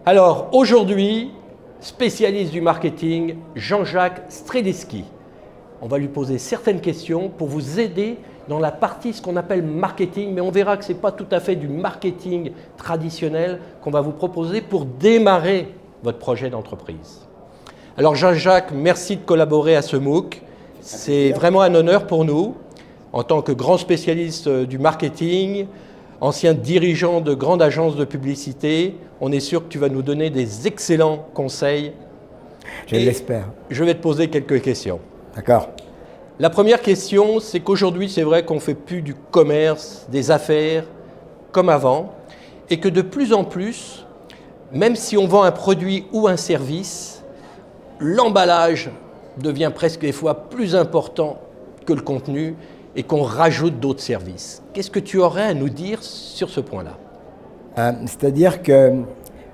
Alors aujourd'hui, spécialiste du marketing, Jean-Jacques Streleski. On va lui poser certaines questions pour vous aider dans la partie ce qu'on appelle marketing, mais on verra que ce n'est pas tout à fait du marketing traditionnel qu'on va vous proposer pour démarrer votre projet d'entreprise. Alors Jean-Jacques, merci de collaborer à ce MOOC. C'est vraiment un honneur pour nous, en tant que grand spécialiste du marketing, ancien dirigeant de grande agence de publicité. On est sûr que tu vas nous donner des excellents conseils. Je l'espère. Je vais te poser quelques questions. D'accord. La première question, c'est qu'aujourd'hui, c'est vrai qu'on ne fait plus du commerce, des affaires comme avant, et que de plus en plus, même si on vend un produit ou un service, l'emballage devient presque des fois plus important que le contenu et qu'on rajoute d'autres services. Qu'est-ce que tu aurais à nous dire sur ce point-là ? C'est-à-dire que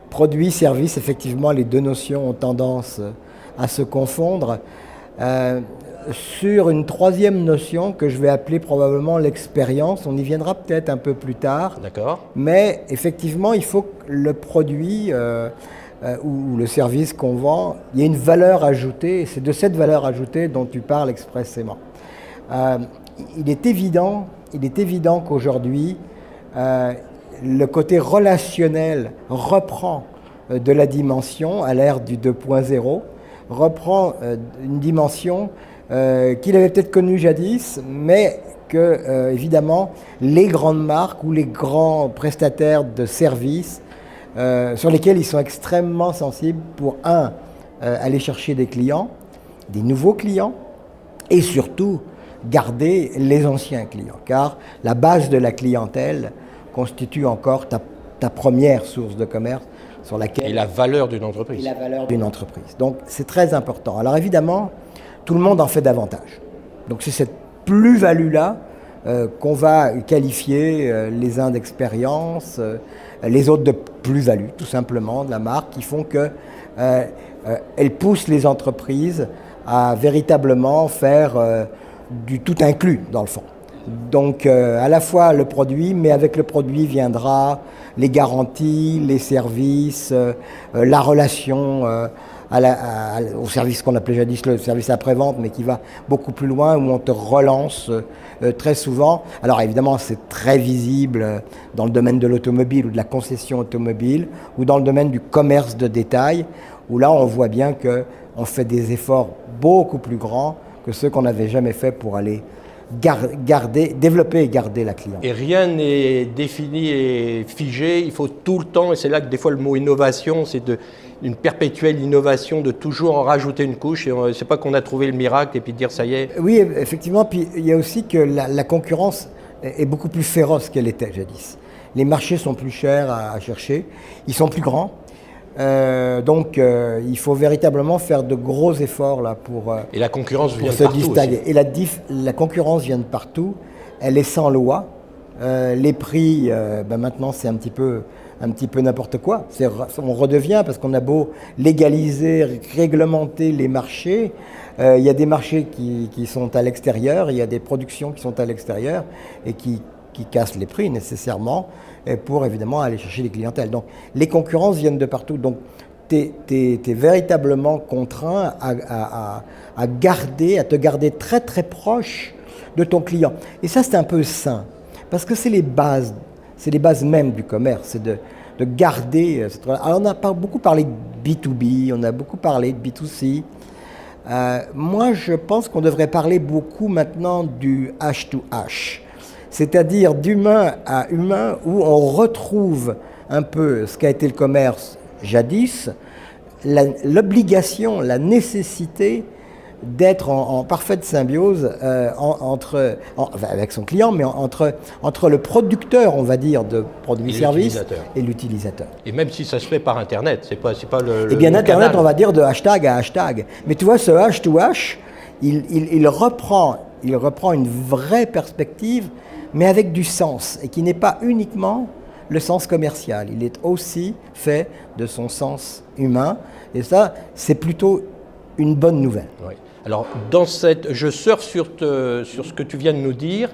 produit, service, effectivement, les deux notions ont tendance à se confondre. Sur une troisième notion que je vais appeler probablement l'expérience, on y viendra peut-être un peu plus tard. D'accord. Mais effectivement, il faut que le produit ou le service qu'on vend, il y ait une valeur ajoutée, et c'est de cette valeur ajoutée dont tu parles expressément. Il est évident qu'aujourd'hui, le côté relationnel reprend de la dimension à l'ère du 2.0, reprend une dimension qu'il avait peut-être connue jadis, mais que, évidemment, les grandes marques ou les grands prestataires de services sur lesquels ils sont extrêmement sensibles pour, aller chercher des clients, des nouveaux clients, et surtout, garder les anciens clients, car la base de la clientèle constitue encore ta première source de commerce sur laquelle... Et la valeur d'une entreprise. Et la valeur d'une entreprise. Donc, c'est très important. Alors, évidemment, tout le monde en fait davantage. Donc, c'est cette plus-value-là qu'on va qualifier les uns d'expérience, les autres de plus-value, tout simplement, de la marque, qui font qu'elles poussent les entreprises à véritablement faire du tout inclus, dans le fond. Donc, à la fois le produit, mais avec le produit viendra les garanties, les services, la relation au service qu'on appelait jadis le service après-vente, mais qui va beaucoup plus loin, où on te relance très souvent. Alors évidemment, c'est très visible dans le domaine de l'automobile ou de la concession automobile, ou dans le domaine du commerce de détail, où là, on voit bien qu'on fait des efforts beaucoup plus grands que ceux qu'on n'avait jamais fait pour aller développer et garder la clientèle. Et rien n'est défini et figé, il faut tout le temps, et c'est là que des fois le mot innovation, c'est une perpétuelle innovation, de toujours en rajouter une couche, et c'est pas qu'on a trouvé le miracle et puis de dire ça y est. Oui, effectivement, puis il y a aussi que la concurrence est beaucoup plus féroce qu'elle était jadis. Les marchés sont plus chers à chercher, ils sont plus grands. Donc, il faut véritablement faire de gros efforts là pour et la concurrence vient de se partout distinguer. aussi. Et la concurrence vient de partout. Elle est sans loi. Les prix, maintenant, c'est un petit peu n'importe quoi. On redevient parce qu'on a beau légaliser, réglementer les marchés. Il y a des marchés qui sont à l'extérieur, il y a des productions qui sont à l'extérieur et qui cassent les prix nécessairement pour évidemment aller chercher les clientèles. Donc les concurrences viennent de partout. Donc tu es véritablement contraint à te garder très très proche de ton client. Et ça, c'est un peu sain, parce que c'est les bases même du commerce, c'est de garder cette relation. Alors on a beaucoup parlé de B2B, on a beaucoup parlé de B2C. Moi, je pense qu'on devrait parler beaucoup maintenant du H2H, c'est-à-dire d'humain à humain, où on retrouve un peu ce qu'a été le commerce jadis, l'obligation, la nécessité d'être en parfaite symbiose avec son client, mais entre le producteur, on va dire, de produits-services et l'utilisateur. Et même si ça se fait par Internet, c'est pas le... Eh bien, Internet, canal. on va dire de hashtag à hashtag. Mais tu vois, ce H2H, il reprend une vraie perspective, mais avec du sens, et qui n'est pas uniquement le sens commercial. Il est aussi fait de son sens humain, et ça, c'est plutôt une bonne nouvelle. Oui. Alors, je surfe sur ce que tu viens de nous dire.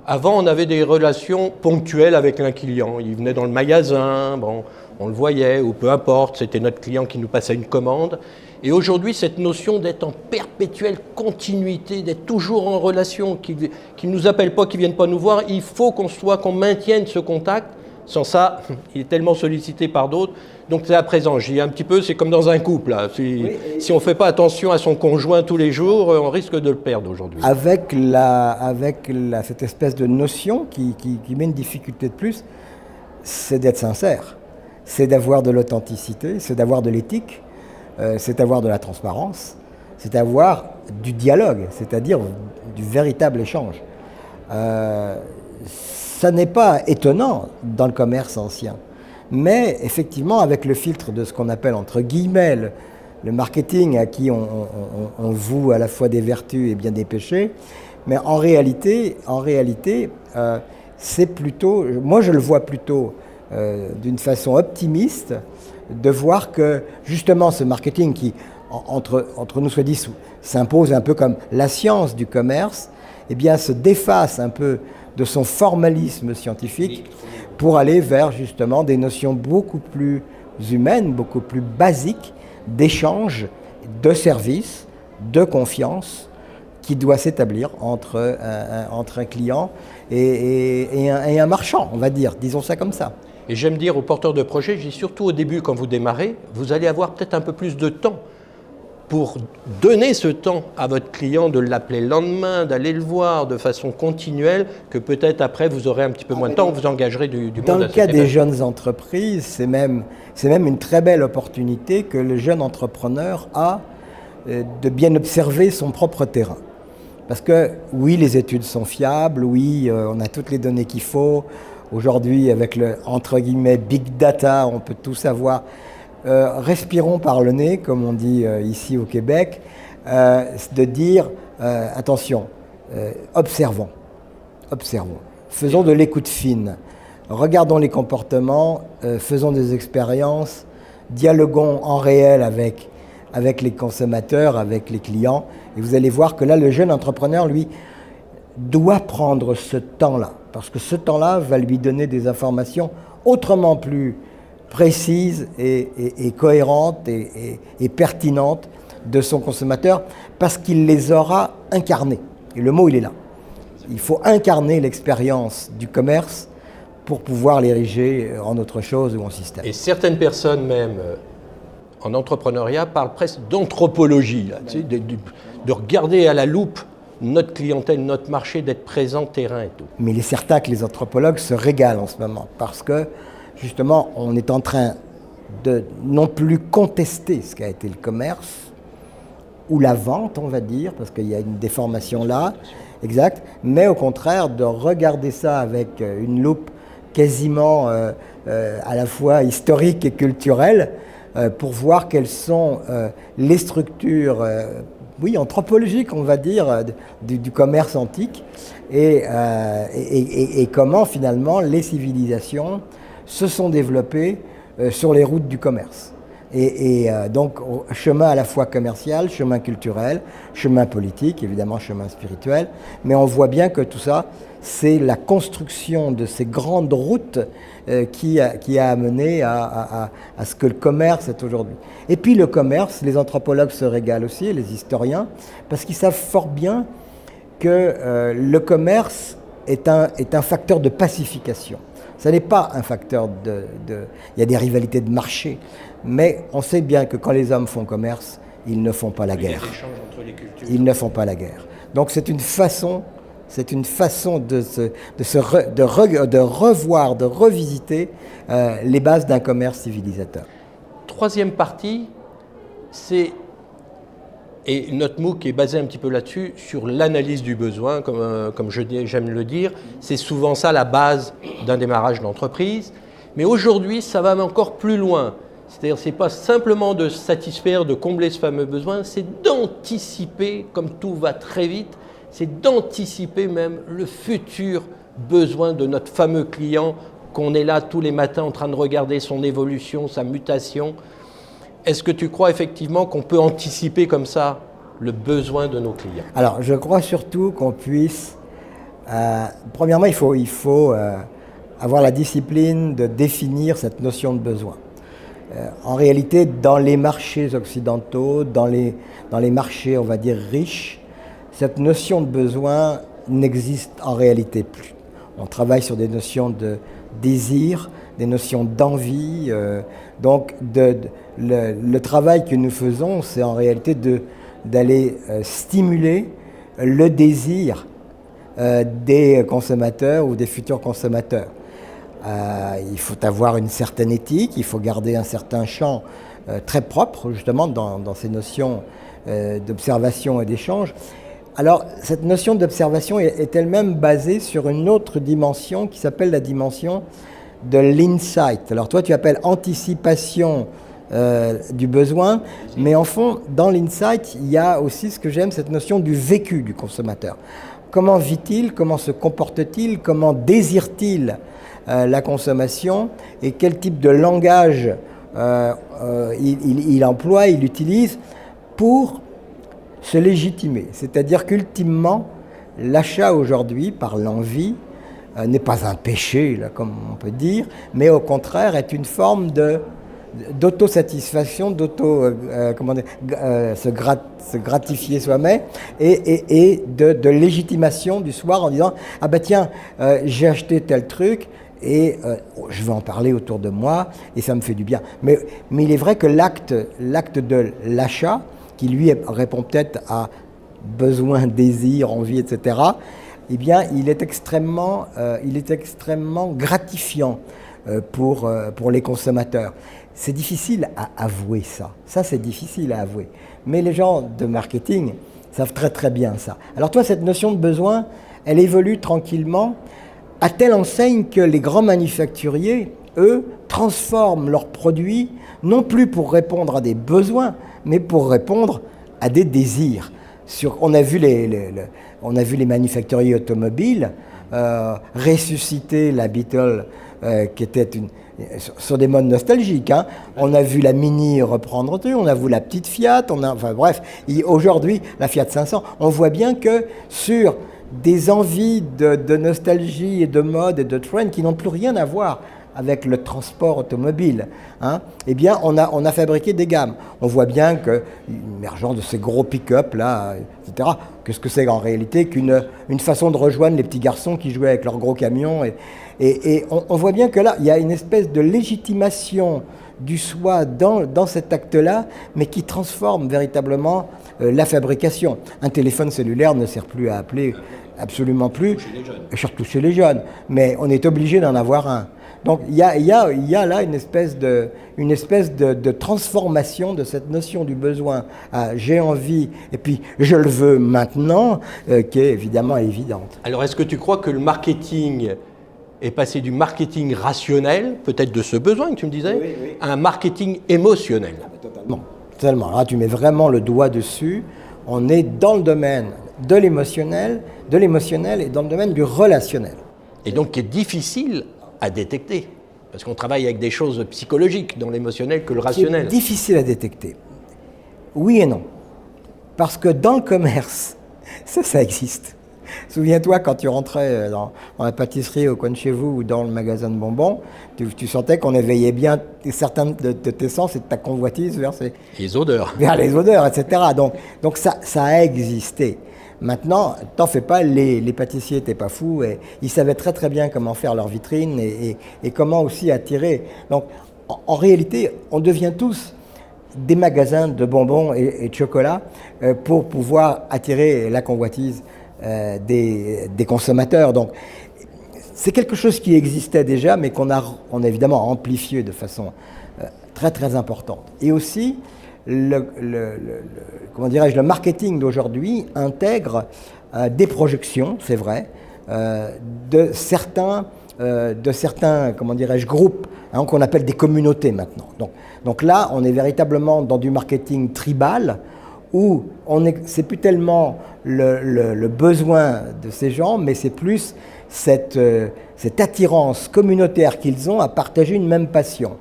Avant, on avait des relations ponctuelles avec un client. Il venait dans le magasin, bon, on le voyait, ou peu importe, c'était notre client qui nous passait une commande. Et aujourd'hui, cette notion d'être en perpétuelle continuité, d'être toujours en relation, qu'ils ne nous appellent pas, qu'ils ne viennent pas nous voir, il faut qu'on maintienne ce contact. Sans ça, il est tellement sollicité par d'autres. Donc c'est à présent. J'ai un petit peu, c'est comme dans un couple. Là. Si on ne fait pas attention à son conjoint tous les jours, on risque de le perdre aujourd'hui. Avec cette espèce de notion qui met une difficulté de plus, c'est d'être sincère. C'est d'avoir de l'authenticité, c'est d'avoir de l'éthique, c'est d'avoir de la transparence, c'est d'avoir du dialogue, c'est-à-dire du véritable échange. Ça n'est pas étonnant dans le commerce ancien, mais effectivement avec le filtre de ce qu'on appelle entre guillemets le marketing à qui on voue à la fois des vertus et bien des péchés, mais en réalité c'est plutôt, moi je le vois plutôt d'une façon optimiste, de voir que justement ce marketing qui entre nous soit dit s'impose un peu comme la science du commerce, eh bien se déface un peu de son formalisme scientifique pour aller vers justement des notions beaucoup plus humaines, beaucoup plus basiques d'échange, de service, de confiance qui doit s'établir entre un client et un marchand, on va dire, disons ça comme ça. Et j'aime dire aux porteurs de projets, je dis surtout au début quand vous démarrez, vous allez avoir peut-être un peu plus de temps pour donner ce temps à votre client de l'appeler le lendemain, d'aller le voir de façon continuelle, que peut-être après vous aurez un petit peu moins de temps, vous engagerez du monde. Dans le cas des jeunes entreprises, c'est même une très belle opportunité que le jeune entrepreneur a de bien observer son propre terrain. Parce que oui, les études sont fiables, oui, on a toutes les données qu'il faut. Aujourd'hui, avec le entre guillemets big data, on peut tout savoir. Respirons par le nez, comme on dit ici au Québec, de dire attention, observons, faisons de l'écoute fine, regardons les comportements, faisons des expériences, dialoguons en réel avec les consommateurs, avec les clients, et vous allez voir que là, le jeune entrepreneur, lui, doit prendre ce temps-là, parce que ce temps-là va lui donner des informations autrement plus précise et cohérente et pertinente de son consommateur parce qu'il les aura incarnées. Et le mot, il est là. Il faut incarner l'expérience du commerce pour pouvoir l'ériger en autre chose ou en système. Et certaines personnes même en entrepreneuriat parlent presque d'anthropologie, là, tu sais, de regarder à la loupe notre clientèle, notre marché, d'être présent terrain et tout. Mais il est certain que les anthropologues se régalent en ce moment parce que justement, on est en train de non plus contester ce qu'a été le commerce, ou la vente, on va dire, parce qu'il y a une déformation là, exact, mais au contraire de regarder ça avec une loupe quasiment à la fois historique et culturelle, pour voir quelles sont les structures anthropologiques, on va dire, du commerce antique, et comment finalement les civilisations se sont développés sur les routes du commerce. Donc, chemin à la fois commercial, chemin culturel, chemin politique, évidemment chemin spirituel, mais on voit bien que tout ça, c'est la construction de ces grandes routes qui a amené à ce que le commerce est aujourd'hui. Et puis le commerce, les anthropologues se régalent aussi, les historiens, parce qu'ils savent fort bien que le commerce est un facteur de pacification. Ce n'est pas un facteur il y a des rivalités de marché, mais on sait bien que quand les hommes font commerce, ils ne font pas la guerre. Ils ne font pas la guerre. Donc c'est une façon de revoir, de revisiter les bases d'un commerce civilisateur. Troisième partie, et notre MOOC est basé un petit peu là-dessus, sur l'analyse du besoin, comme j'aime le dire. C'est souvent ça la base d'un démarrage d'entreprise. Mais aujourd'hui, ça va encore plus loin. C'est-à-dire, ce n'est pas simplement de satisfaire, de combler ce fameux besoin, c'est d'anticiper, comme tout va très vite, c'est d'anticiper même le futur besoin de notre fameux client, qu'on est là tous les matins en train de regarder son évolution, sa mutation. Est-ce que tu crois effectivement qu'on peut anticiper comme ça le besoin de nos clients? Alors, je crois surtout qu'on puisse Premièrement, il faut avoir la discipline de définir cette notion de besoin. En réalité, dans les marchés occidentaux, dans les marchés, on va dire, riches, cette notion de besoin n'existe en réalité plus. On travaille sur des notions de désir, des notions d'envie. Donc, le travail que nous faisons, c'est en réalité d'aller stimuler le désir des consommateurs ou des futurs consommateurs. Il faut avoir une certaine éthique, il faut garder un certain champ très propre, justement, dans ces notions d'observation et d'échange. Alors, cette notion d'observation est elle-même basée sur une autre dimension qui s'appelle la dimension de l'insight. Alors, toi, tu appelles anticipation du besoin, mais en fond, dans l'insight, il y a aussi ce que j'aime, cette notion du vécu du consommateur. Comment vit-il? Comment se comporte-t-il? Comment désire-t-il la consommation? Et quel type de langage il emploie, il utilise pour se légitimer. C'est-à-dire qu'ultimement, l'achat aujourd'hui, par l'envie, n'est pas un péché, là, comme on peut dire, mais au contraire est une forme d'autosatisfaction, se gratifier soi-même et de légitimation du soir en disant « Ah ben tiens, j'ai acheté tel truc et je vais en parler autour de moi et ça me fait du bien. » Mais il est vrai que l'acte de l'achat, qui lui répond peut-être à besoin, désir, envie, etc., eh bien, il est extrêmement gratifiant pour les consommateurs. C'est difficile à avouer ça. Ça, c'est difficile à avouer. Mais les gens de marketing savent très très bien ça. Alors toi, cette notion de besoin, elle évolue tranquillement à telle enseigne que les grands manufacturiers, eux, transforment leurs produits non plus pour répondre à des besoins, mais pour répondre à des désirs. On a vu les manufacturiers automobiles ressusciter la Beetle, qui était sur des modes nostalgiques. Hein. On a vu la Mini reprendre tout, on a vu la petite Fiat, aujourd'hui la Fiat 500. On voit bien que sur des envies de nostalgie et de mode et de trend qui n'ont plus rien à voir avec le transport automobile, hein, eh bien, on a fabriqué des gammes. On voit bien que l'émergence de ces gros pick-up, là, etc., qu'est-ce que c'est en réalité qu'une façon de rejoindre les petits garçons qui jouaient avec leurs gros camions. Et on voit bien que là, il y a une espèce de légitimation du soi dans cet acte-là, mais qui transforme véritablement la fabrication. Un téléphone cellulaire ne sert plus à appeler, absolument plus, surtout chez les jeunes, mais on est obligé d'en avoir un. Donc il y a là une espèce de transformation de cette notion du besoin à j'ai envie et puis je le veux maintenant, qui est évidemment évidente. Alors est-ce que tu crois que le marketing est passé du marketing rationnel, peut-être de ce besoin que tu me disais, oui. à un marketing émotionnel? Totalement. Totalement. Là tu mets vraiment le doigt dessus. On est dans le domaine de l'émotionnel et dans le domaine du relationnel. Et donc qui est difficile à détecter, parce qu'on travaille avec des choses psychologiques dans l'émotionnel que le rationnel. C'est difficile à détecter. Oui et non. Parce que dans le commerce, ça existe. Souviens-toi, quand tu rentrais dans la pâtisserie au coin de chez vous ou dans le magasin de bonbons, tu sentais qu'on éveillait bien certains de tes sens et de ta convoitise vers les odeurs. Vers les odeurs, etc. Donc ça a existé. Maintenant, t'en fais pas, les pâtissiers n'étaient pas fous et ils savaient très très bien comment faire leur vitrine et comment aussi attirer. Donc en réalité, on devient tous des magasins de bonbons et de chocolat pour pouvoir attirer la convoitise des consommateurs. Donc c'est quelque chose qui existait déjà, mais qu'on a évidemment amplifié de façon très très importante. Et aussi, comment dirais-je, le marketing d'aujourd'hui intègre des projections, c'est vrai, de certains comment dirais-je, groupes, hein, qu'on appelle des communautés maintenant. Donc là, on est véritablement dans du marketing tribal, où c'est plus tellement le besoin de ces gens, mais c'est plus cette attirance communautaire qu'ils ont à partager une même passion.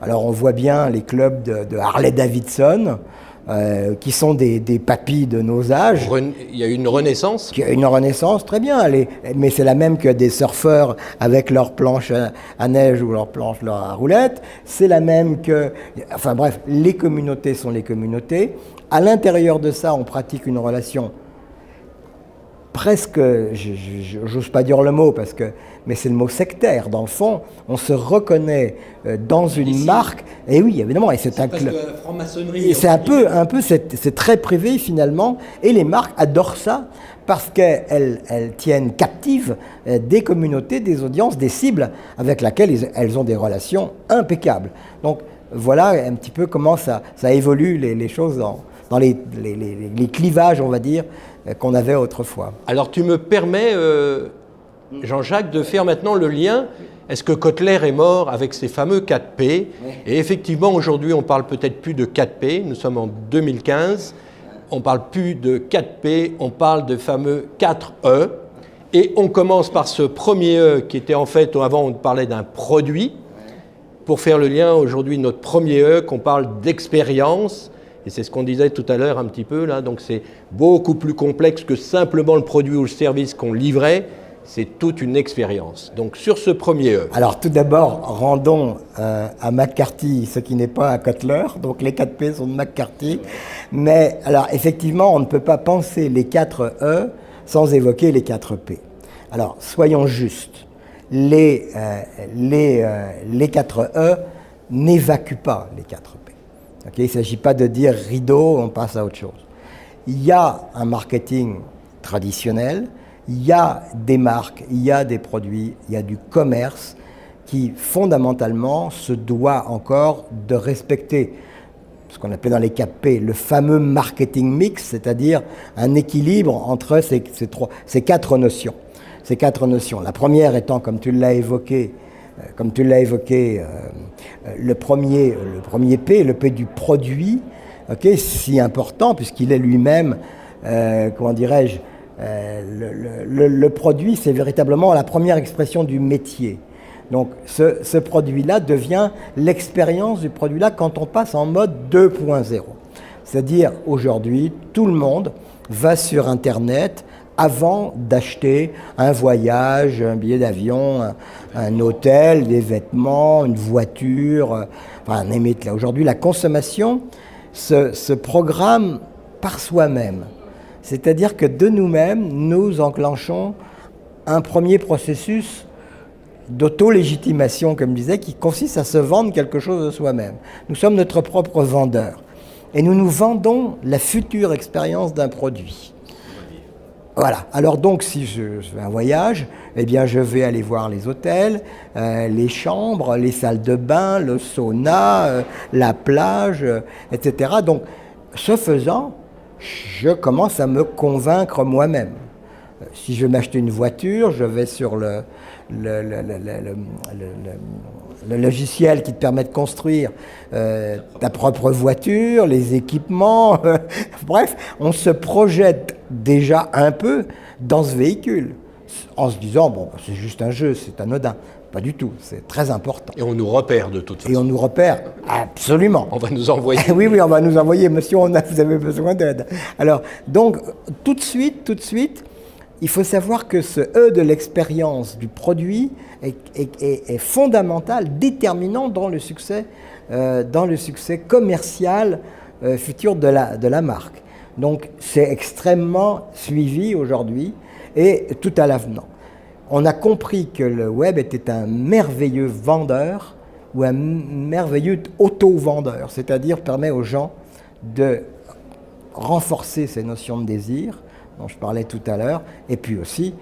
Alors on voit bien les clubs de Harley Davidson, qui sont des papis de nos âges. Il y a eu une renaissance. Il y a une renaissance, très bien. Mais c'est la même que des surfeurs avec leurs planches à neige ou leurs planches à roulettes. C'est la même que... Enfin bref, les communautés sont les communautés. À l'intérieur de ça, on pratique une relation presque, j'ose pas dire le mot, mais c'est le mot sectaire. Dans le fond, on se reconnaît dans une marque. Et oui, évidemment. Et c'est un club. C'est un peu, c'est très privé finalement. Et les marques adorent ça parce qu'elles tiennent captives des communautés, des audiences, des cibles avec lesquelles elles ont des relations impeccables. Donc voilà un petit peu comment ça évolue les choses dans les clivages, on va dire, qu'on avait autrefois. Alors tu me permets, Jean-Jacques, de faire maintenant le lien. Est-ce que Kotler est mort avec ses fameux 4P? Oui. Et effectivement, aujourd'hui, on parle peut-être plus de 4P. Nous sommes en 2015. On parle plus de 4P, on parle de fameux 4E. Et on commence par ce premier E qui était en fait, avant on parlait d'un produit. Pour faire le lien, aujourd'hui, notre premier E, qu'on parle d'expérience. Et c'est ce qu'on disait tout à l'heure un petit peu, là. Donc c'est beaucoup plus complexe que simplement le produit ou le service qu'on livrait. C'est toute une expérience. Donc sur ce premier E. Alors tout d'abord, rendons à McCarthy ce qui n'est pas à Kotler. Donc les 4P sont de McCarthy. Mais alors effectivement, on ne peut pas penser les 4 E sans évoquer les 4P. Alors soyons justes. Les 4 E n'évacuent pas les 4P. Okay, il ne s'agit pas de dire rideau, on passe à autre chose. Il y a un marketing traditionnel, il y a des marques, il y a des produits, il y a du commerce qui fondamentalement se doit encore de respecter ce qu'on appelle dans les 4P le fameux marketing mix, c'est-à-dire un équilibre entre ces quatre notions. Ces quatre notions. La première étant, comme tu l'as évoqué, le premier P, le P du produit, okay, si important puisqu'il est lui-même, comment dirais-je, le produit, c'est véritablement la première expression du métier. Donc ce produit-là devient l'expérience du produit-là quand on passe en mode 2.0. C'est-à-dire aujourd'hui, tout le monde va sur Internet avant d'acheter un voyage, un billet d'avion, un hôtel, des vêtements, une voiture, enfin, là. Aujourd'hui, la consommation se programme par soi-même. C'est-à-dire que de nous-mêmes, nous enclenchons un premier processus d'auto-légitimation, comme je disais, qui consiste à se vendre quelque chose de soi-même. Nous sommes notre propre vendeur. Et nous nous vendons la future expérience d'un produit. Voilà. Alors donc, si je fais un voyage, eh bien, je vais aller voir les hôtels, les chambres, les salles de bain, le sauna, la plage, etc. Donc, ce faisant, je commence à me convaincre moi-même. Si je veux m'acheter une voiture, je vais sur le logiciel qui te permet de construire ta propre voiture, les équipements, bref, on se projette déjà un peu dans ce véhicule, en se disant, bon, c'est juste un jeu, c'est anodin. Pas du tout, c'est très important. Et on nous repère de toute façon. Et on nous repère, absolument. On va nous envoyer. Oui, on va nous envoyer, monsieur, vous avez besoin d'aide. Alors, donc, tout de suite, il faut savoir que ce E de l'expérience du produit est fondamental, déterminant dans le succès commercial futur de la marque. Donc c'est extrêmement suivi aujourd'hui et tout à l'avenant. On a compris que le web était un merveilleux vendeur ou un merveilleux auto-vendeur, c'est-à-dire permet aux gens de renforcer ces notions de désir, dont je parlais tout à l'heure, et puis aussi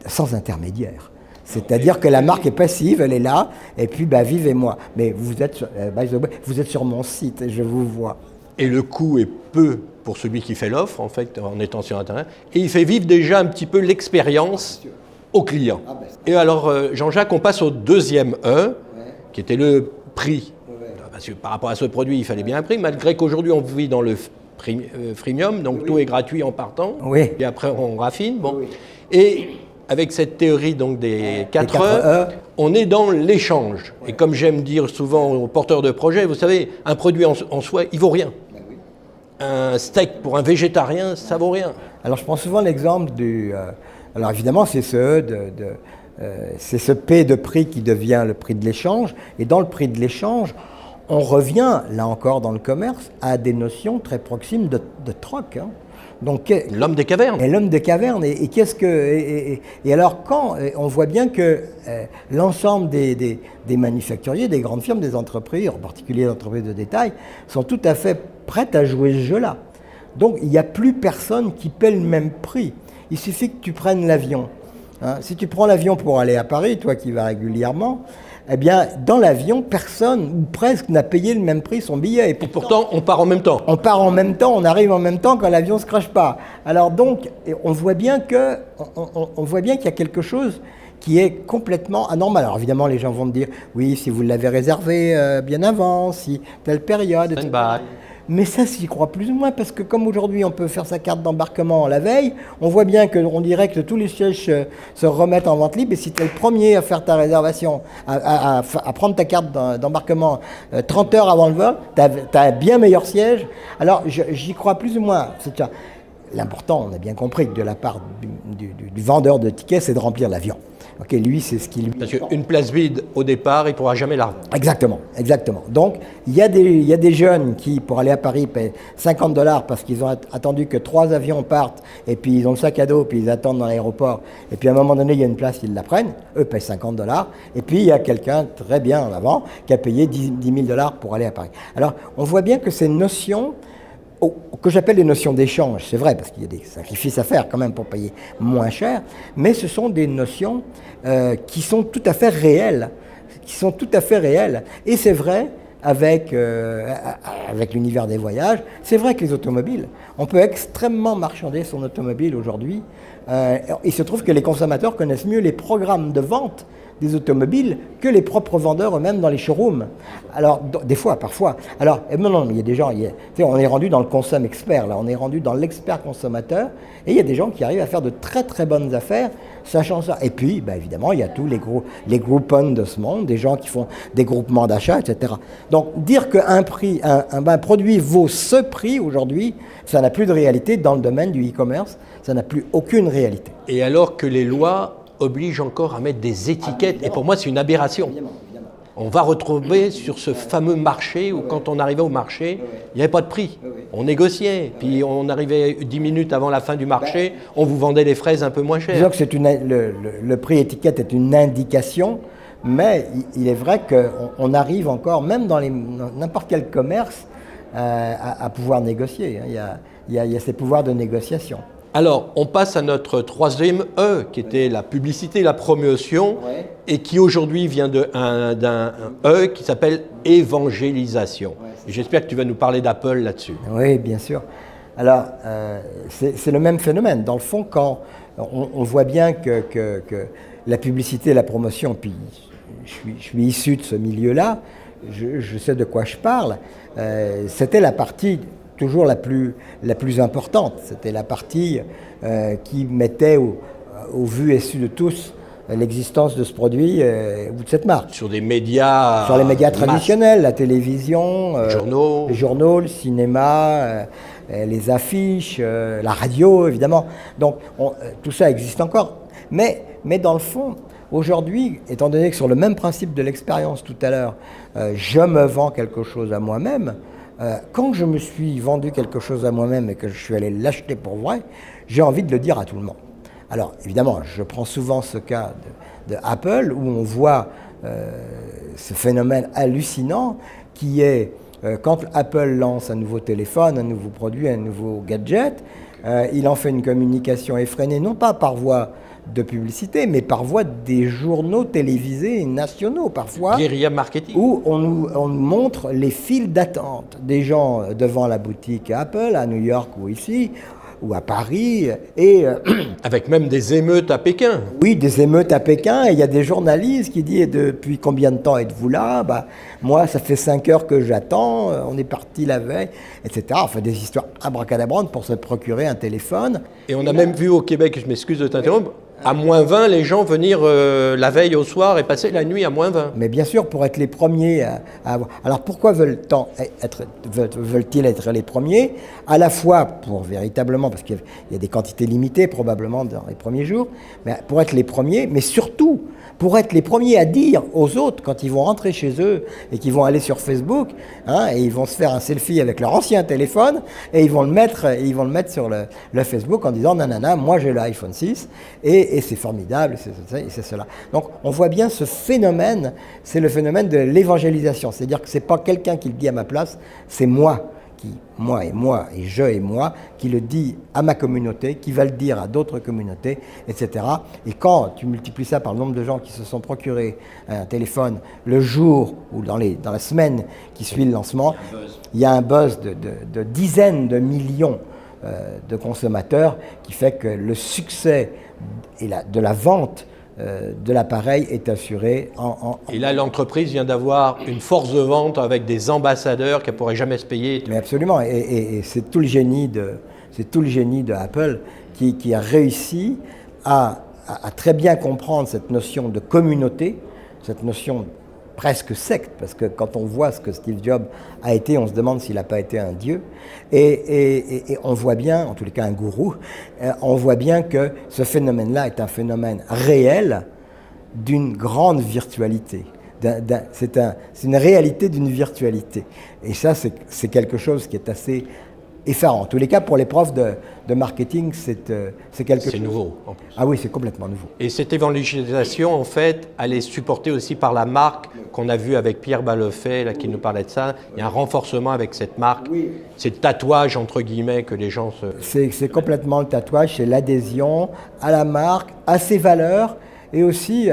sans intermédiaire. C'est-à-dire que la marque est passive, elle est là, et puis vivez-moi. Mais vous êtes sur mon site, je vous vois. Et le coût est peu pour celui qui fait l'offre, en fait, en étant sur Internet, et il fait vivre déjà un petit peu l'expérience au client. Et alors, Jean-Jacques, on passe au deuxième E, qui était le prix. Parce que par rapport à ce produit, il fallait bien un prix, malgré qu'aujourd'hui, on vit dans le freemium, donc tout est gratuit en partant, et après on raffine. Bon. Et avec cette théorie donc des 4 E, on est dans l'échange. Et comme j'aime dire souvent aux porteurs de projets, vous savez, un produit en soi, il vaut rien. un steak pour un végétarien, ça vaut rien. Alors je prends souvent l'exemple alors évidemment c'est c'est ce P de prix qui devient le prix de l'échange. Et dans le prix de l'échange, on revient, là encore dans le commerce, à des notions très proximes de troc. Hein. Donc, l'homme des cavernes. Et l'homme des cavernes. Et qu'est-ce que. Et alors, quand on voit bien que l'ensemble des manufacturiers, des grandes firmes, des entreprises, en particulier les entreprises de détail, sont tout à fait prêtes à jouer ce jeu-là. Donc, il n'y a plus personne qui paie le même prix. Il suffit que tu prennes l'avion. Hein. Si tu prends l'avion pour aller à Paris, toi qui vas régulièrement, eh bien, dans l'avion, personne, ou presque, n'a payé le même prix son billet. Et pourtant, on part en même temps. On part en même temps, on arrive en même temps quand l'avion ne se crache pas. Alors donc, on voit bien qu'il y a quelque chose qui est complètement anormal. Alors évidemment, les gens vont me dire, oui, si vous l'avez réservé bien avant, si telle période, etc. Mais ça, j'y crois plus ou moins, parce que comme aujourd'hui, on peut faire sa carte d'embarquement la veille, on voit bien qu'on dirait que tous les sièges se remettent en vente libre, et si tu es le premier à faire ta réservation, à prendre ta carte d'embarquement 30 heures avant le vol, tu as un bien meilleur siège. Alors, j'y crois plus ou moins. L'important, on a bien compris que de la part du vendeur de tickets, c'est de remplir l'avion. Ok, lui, c'est ce qu'il lui. Parce qu'une place vide au départ, il ne pourra jamais la revendre. Exactement, exactement. Donc, il y a des jeunes qui, pour aller à Paris, paient $50 parce qu'ils ont attendu que 3 avions partent, et puis ils ont le sac à dos, puis ils attendent dans l'aéroport, et puis à un moment donné, il y a une place, ils la prennent. Eux paient $50. Et puis, il y a quelqu'un très bien en avant qui a payé $10 000 pour aller à Paris. Alors, on voit bien que ces notions, que j'appelle les notions d'échange, c'est vrai, parce qu'il y a des sacrifices à faire quand même pour payer moins cher, mais ce sont des notions qui sont tout à fait réelles, Et c'est vrai avec l'univers des voyages, c'est vrai que les automobiles, on peut extrêmement marchander son automobile aujourd'hui. Il se trouve que les consommateurs connaissent mieux les programmes de vente des automobiles que les propres vendeurs eux-mêmes dans les showrooms. Alors, des fois, parfois. Alors, non, il y a des gens, on est rendu dans le consomme expert, là, on est rendu dans l'expert consommateur, et il y a des gens qui arrivent à faire de très très bonnes affaires, sachant ça. Et puis, évidemment, il y a tous les groupons de ce monde, des gens qui font des groupements d'achat, etc. Donc, dire qu'un produit vaut ce prix aujourd'hui, ça n'a plus de réalité dans le domaine du e-commerce, ça n'a plus aucune réalité. Et alors que les lois oblige encore à mettre des étiquettes. Et pour moi, c'est une aberration. On va retrouver sur ce fameux marché où quand on arrivait au marché, il n'y avait pas de prix. On négociait. Puis on arrivait 10 minutes avant la fin du marché, on vous vendait les fraises un peu moins chères. Disons que le prix étiquette est une indication, mais il est vrai qu'on arrive encore, même dans n'importe quel commerce, à pouvoir négocier. Il y a ces pouvoirs de négociation. Alors, on passe à notre troisième E, qui était la publicité, la promotion, et qui aujourd'hui vient d'un E qui s'appelle évangélisation. J'espère que tu vas nous parler d'Apple là-dessus. Oui, bien sûr. Alors, c'est le même phénomène. Dans le fond, quand on voit bien que la publicité et la promotion, puis je suis issu de ce milieu-là, je sais de quoi je parle, c'était la partie toujours la plus importante. C'était la partie qui mettait au vu et su de tous l'existence de ce produit ou de cette marque. Sur des médias... Sur les médias traditionnels, la télévision, les journaux, le cinéma, les affiches, la radio, évidemment. Donc, tout ça existe encore. Mais dans le fond, aujourd'hui, étant donné que sur le même principe de l'expérience tout à l'heure, je me vends quelque chose à moi-même, quand je me suis vendu quelque chose à moi-même et que je suis allé l'acheter pour vrai, j'ai envie de le dire à tout le monde. Alors, évidemment, je prends souvent ce cas de Apple où on voit ce phénomène hallucinant qui est quand Apple lance un nouveau téléphone, un nouveau produit, un nouveau gadget, il en fait une communication effrénée, non pas par voie de publicité, mais par voie des journaux télévisés nationaux parfois. Guérilla marketing. Où on nous montre les files d'attente des gens devant la boutique Apple, à New York ou ici, ou à Paris. Et, avec même des émeutes à Pékin. Oui, des émeutes à Pékin. Et il y a des journalistes qui disent « Depuis combien de temps êtes-vous là ?» Moi, ça fait 5 heures que j'attends, on est parti la veille, etc. Enfin, des histoires abracadabrantes pour se procurer un téléphone. Et on a même vu au Québec, je m'excuse de t'interrompre, À moins 20, les gens venir la veille au soir et passer la nuit à moins 20. Mais bien sûr, pour être les premiers à avoir... Alors pourquoi veulent-ils être les premiers? À la fois pour véritablement, parce qu'il y a des quantités limitées probablement dans les premiers jours, mais pour être les premiers, mais surtout pour être les premiers à dire aux autres, quand ils vont rentrer chez eux et qu'ils vont aller sur Facebook, et ils vont se faire un selfie avec leur ancien téléphone, et ils vont le mettre sur le Facebook en disant « Nanana, moi j'ai l'iPhone 6, et c'est formidable, c'est cela ». Donc on voit bien ce phénomène, c'est le phénomène de l'évangélisation. C'est-à-dire que ce n'est pas quelqu'un qui le dit à ma place, c'est moi, qui le dit à ma communauté, qui va le dire à d'autres communautés, etc. Et quand tu multiplies ça par le nombre de gens qui se sont procurés un téléphone le jour ou dans la semaine qui suit le lancement, il y a un buzz de dizaines de millions de consommateurs qui fait que le succès de la vente de l'appareil est assuré Et là, l'entreprise vient d'avoir une force de vente avec des ambassadeurs qui ne pourraient jamais se payer. Mais absolument, et c'est tout le génie de Apple qui a réussi à très bien comprendre cette notion de communauté, cette notion presque secte, parce que quand on voit ce que Steve Jobs a été, on se demande s'il n'a pas été un dieu, et on voit bien, en tous les cas un gourou, on voit bien que ce phénomène-là est un phénomène réel d'une grande virtualité. C'est une réalité d'une virtualité. Et ça, c'est quelque chose qui est assez effarant. En tous les cas, pour les profs de marketing, c'est quelque chose. C'est nouveau, en plus. Ah oui, c'est complètement nouveau. Et cette évangélisation, en fait, elle est supportée aussi par la marque qu'on a vue avec Pierre Balefet, là, qui nous parlait de ça. Il y a un renforcement avec cette marque. Oui. C'est le tatouage, entre guillemets, que les gens se... C'est complètement le tatouage, c'est l'adhésion à la marque, à ses valeurs, et aussi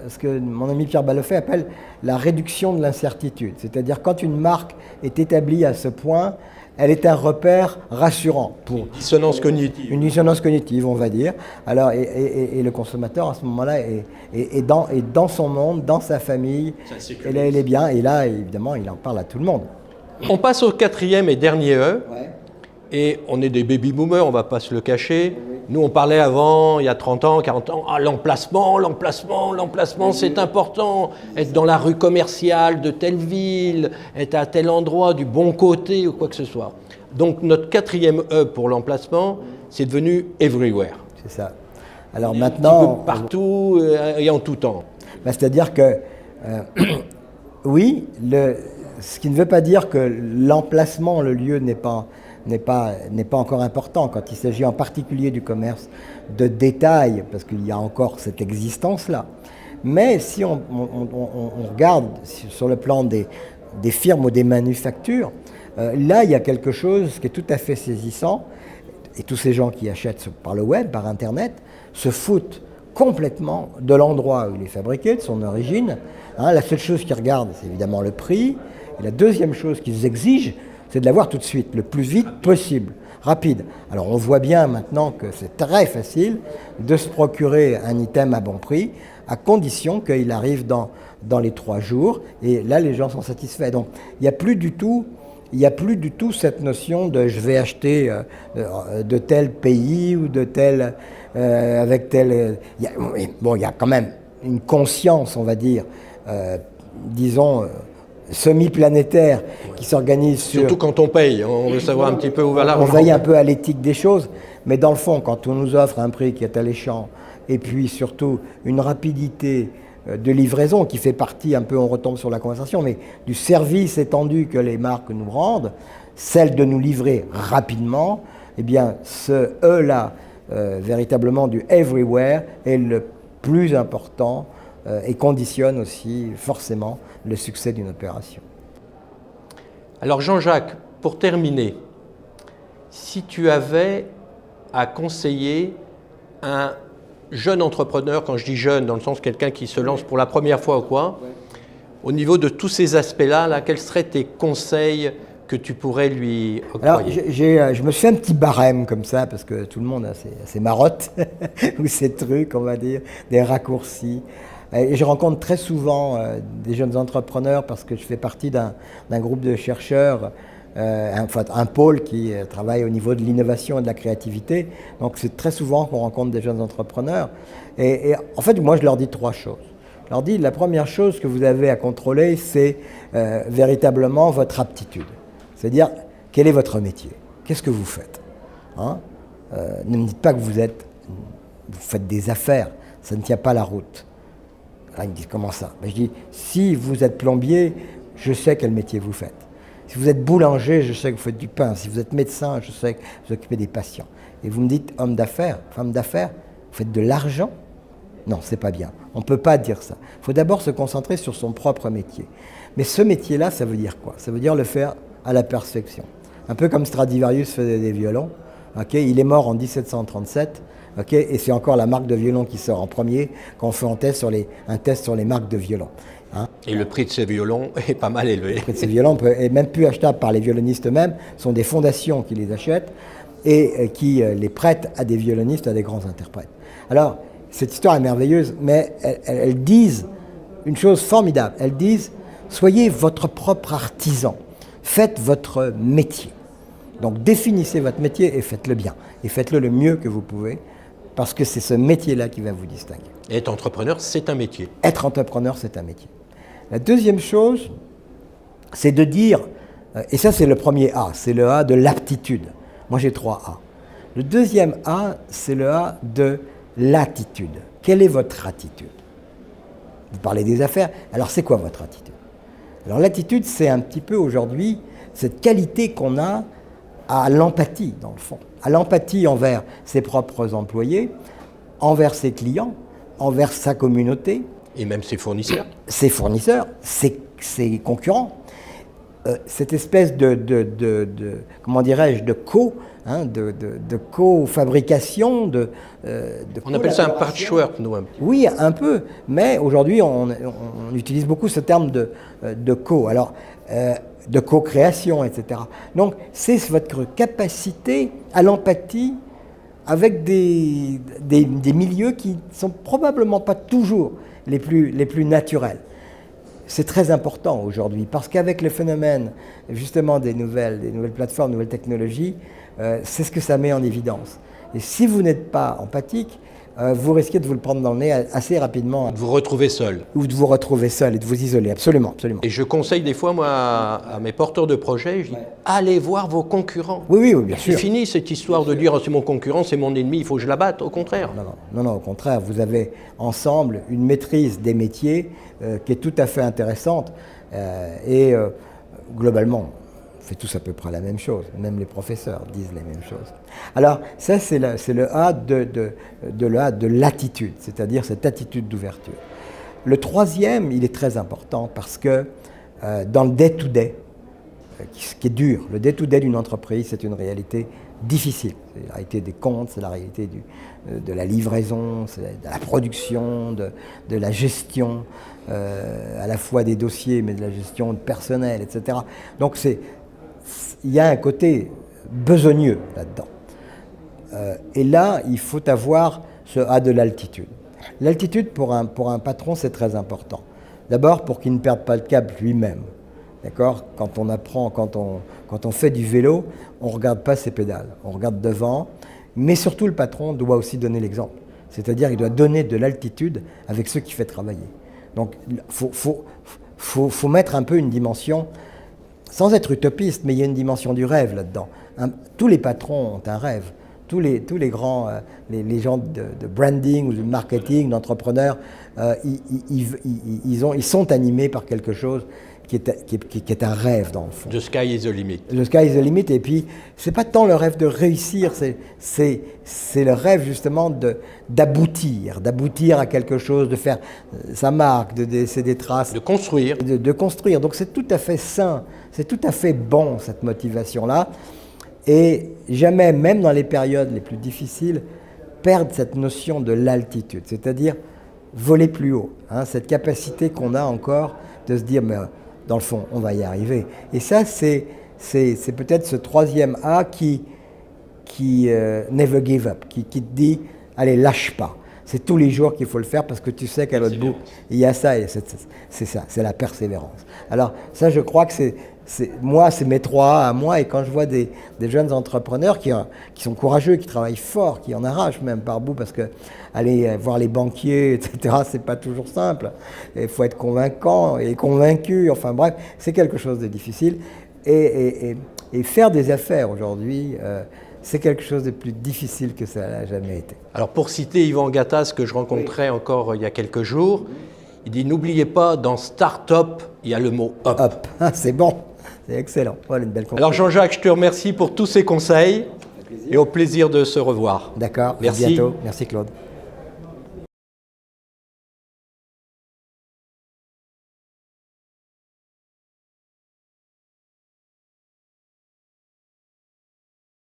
ce que mon ami Pierre Balefet appelle la réduction de l'incertitude. C'est-à-dire quand une marque est établie à ce point, elle est un repère rassurant. Pour dissonance cognitive. Une dissonance cognitive, on va dire. Alors, et le consommateur, à ce moment-là, est dans son monde, dans sa famille. Et là, il est bien. Et là, évidemment, il en parle à tout le monde. On passe au 4e et dernier E. Ouais. Et on est des baby-boomers, on ne va pas se le cacher. Nous, on parlait avant, il y a 30 ans, 40 ans, l'emplacement, c'est important. Être dans la rue commerciale de telle ville, être à tel endroit, du bon côté ou quoi que ce soit. Donc notre 4e E pour l'emplacement, c'est devenu everywhere. C'est ça. Alors maintenant... Un petit peu partout et en tout temps. C'est-à-dire que, oui, ce qui ne veut pas dire que l'emplacement, le lieu n'est pas encore important quand il s'agit en particulier du commerce de détail, parce qu'il y a encore cette existence-là. Mais si on regarde sur le plan des firmes ou des manufactures, là, il y a quelque chose qui est tout à fait saisissant, et tous ces gens qui achètent par le web, par Internet, se foutent complètement de l'endroit où il est fabriqué, de son origine. La seule chose qu'ils regardent, c'est évidemment le prix, et la deuxième chose qu'ils exigent, c'est de l'avoir tout de suite, le plus vite possible, rapide. Alors on voit bien maintenant que c'est très facile de se procurer un item à bon prix, à condition qu'il arrive dans les 3 jours, et là les gens sont satisfaits. Donc il n'y a plus du tout cette notion de je vais acheter de tel pays ou de tel avec tel. Il y a quand même une conscience, on va dire, disons. Semi-planétaire qui s'organise sur... Surtout quand on paye, on veut savoir un petit peu où va l'argent. On veille un peu à l'éthique des choses, mais dans le fond, quand on nous offre un prix qui est alléchant, et puis surtout une rapidité de livraison qui fait partie un peu, on retombe sur la conversation, mais du service étendu que les marques nous rendent, celle de nous livrer rapidement, eh bien ce E-là, véritablement du everywhere, est le plus important et conditionne aussi forcément le succès d'une opération. Alors Jean-Jacques, pour terminer, si tu avais à conseiller un jeune entrepreneur, quand je dis jeune, dans le sens quelqu'un qui se lance pour la première fois ou quoi, au niveau de tous ces aspects-là, quels seraient tes conseils que tu pourrais lui octroyer? Alors, je me suis fait un petit barème comme ça, parce que tout le monde a ses marottes, ou ses trucs, on va dire, des raccourcis. Et je rencontre très souvent des jeunes entrepreneurs parce que je fais partie d'un groupe de chercheurs un pôle qui travaille au niveau de l'innovation et de la créativité. Donc c'est très souvent qu'on rencontre des jeunes entrepreneurs. Et en fait, moi, je leur dis 3 choses. Je leur dis, la première chose que vous avez à contrôler, c'est véritablement votre aptitude. C'est-à-dire, quel est votre métier? Qu'est-ce que vous faites? Ne me dites pas que vous faites des affaires, ça ne tient pas la route. Là, ils me disent, comment ça? Je dis, si vous êtes plombier, je sais quel métier vous faites. Si vous êtes boulanger, je sais que vous faites du pain. Si vous êtes médecin, je sais que vous occupez des patients. Et vous me dites, homme d'affaires, femme d'affaires, vous faites de l'argent? Non, c'est pas bien. On ne peut pas dire ça. Il faut d'abord se concentrer sur son propre métier. Mais ce métier-là, ça veut dire quoi? Ça veut dire le faire à la perfection. Un peu comme Stradivarius faisait des violons. Il est mort en 1737. Et c'est encore la marque de violon qui sort en premier quand on fait un test sur les marques de violons. Et le prix de ces violons est pas mal élevé. Le prix de ces violons est même plus achetable par les violonistes eux-mêmes. Ce sont des fondations qui les achètent et qui les prêtent à des violonistes, à des grands interprètes. Alors, cette histoire est merveilleuse, mais elles disent une chose formidable. Elles disent, soyez votre propre artisan. Faites votre métier. Donc, définissez votre métier et faites-le bien. Et faites-le le mieux que vous pouvez, parce que c'est ce métier-là qui va vous distinguer. Et être entrepreneur, c'est un métier. Être entrepreneur, c'est un métier. La deuxième chose, c'est de dire, et ça c'est le premier A, c'est le A de l'aptitude. Moi j'ai 3 A. Le deuxième A, c'est le A de l'attitude. Quelle est votre attitude? Vous parlez des affaires, alors c'est quoi votre attitude? Alors l'attitude, c'est un petit peu aujourd'hui cette qualité qu'on a à l'empathie, dans le fond. À l'empathie envers ses propres employés, envers ses clients, envers sa communauté. Et même ses fournisseurs. Ses fournisseurs, ses concurrents. Cette espèce comment dirais-je, de co-fabrication, on appelle ça un patchwork, nous. Oui, un peu. Mais aujourd'hui, on utilise beaucoup ce terme de co. Alors, de co-création, etc. Donc, c'est votre capacité à l'empathie avec des milieux qui ne sont probablement pas toujours les plus naturels. C'est très important aujourd'hui parce qu'avec le phénomène justement des nouvelles plateformes, nouvelles technologies, c'est ce que ça met en évidence. Et si vous n'êtes pas empathique, vous risquez de vous le prendre dans le nez assez rapidement. De vous retrouver seul. Ou de vous retrouver seul et de vous isoler, absolument, absolument. Et je conseille des fois, moi, à mes porteurs de projets, je dis, allez voir vos concurrents. Oui, bien sûr. C'est fini cette histoire de dire, c'est mon concurrent, c'est mon ennemi, il faut que je l'abatte, au contraire. Non, au contraire, vous avez ensemble une maîtrise des métiers qui est tout à fait intéressante et globalement, on fait tous à peu près la même chose, même les professeurs disent les mêmes choses. Alors ça, c'est le A de l'attitude, c'est-à-dire cette attitude d'ouverture. Le troisième, il est très important parce que dans le day-to-day, qui est dur, le day-to-day d'une entreprise, c'est une réalité difficile. C'est la réalité des comptes, c'est la réalité de la livraison, c'est de la production, de la gestion, à la fois des dossiers, mais de la gestion personnelle, etc. Donc il y a un côté besogneux là-dedans. Et là, il faut avoir ce A de l'altitude. L'altitude, pour un patron, c'est très important. D'abord, pour qu'il ne perde pas le cap lui-même. D'accord? Quand on fait du vélo, on ne regarde pas ses pédales, on regarde devant, mais surtout le patron doit aussi donner l'exemple. C'est-à-dire qu'il doit donner de l'altitude avec ceux qu'il fait travailler. Donc il faut mettre un peu une dimension, sans être utopiste, mais il y a une dimension du rêve là-dedans. Tous les patrons ont un rêve. Tous les grands, les gens de branding ou de marketing, d'entrepreneurs, ils sont animés par quelque chose qui est un rêve dans le fond. The sky is the limit. The sky is the limit, et puis c'est pas tant le rêve de réussir, c'est le rêve justement d'aboutir à quelque chose, de faire sa marque, de laisser des traces. De construire. De construire. Donc c'est tout à fait sain, c'est tout à fait bon cette motivation-là. Et jamais, même dans les périodes les plus difficiles, perdre cette notion de l'altitude, c'est-à-dire voler plus haut. Cette capacité qu'on a encore de se dire, mais dans le fond, on va y arriver. Et ça, c'est peut-être ce troisième A qui never give up, qui te dit, allez, lâche pas. C'est tous les jours qu'il faut le faire parce que tu sais qu'à l'autre bout, il y a ça, et c'est ça, c'est la persévérance. Alors ça, je crois que moi, c'est mes 3 à moi. Et quand je vois des jeunes entrepreneurs qui sont courageux, qui travaillent fort, qui en arrachent même par bout, parce que aller voir les banquiers, etc., c'est pas toujours simple. Il faut être convaincant et convaincu. Enfin bref, c'est quelque chose de difficile. Et faire des affaires aujourd'hui, c'est quelque chose de plus difficile que ça n'a jamais été. Alors pour citer Yvan Gattaz, que je rencontrais encore il y a quelques jours, il dit « N'oubliez pas, dans Start-up, il y a le mot up ». Hop, c'est bon, c'est excellent. Voilà une belle conclusion. Alors Jean-Jacques, je te remercie pour tous ces conseils et au plaisir de se revoir. D'accord, Merci. à bientôt. Merci Claude.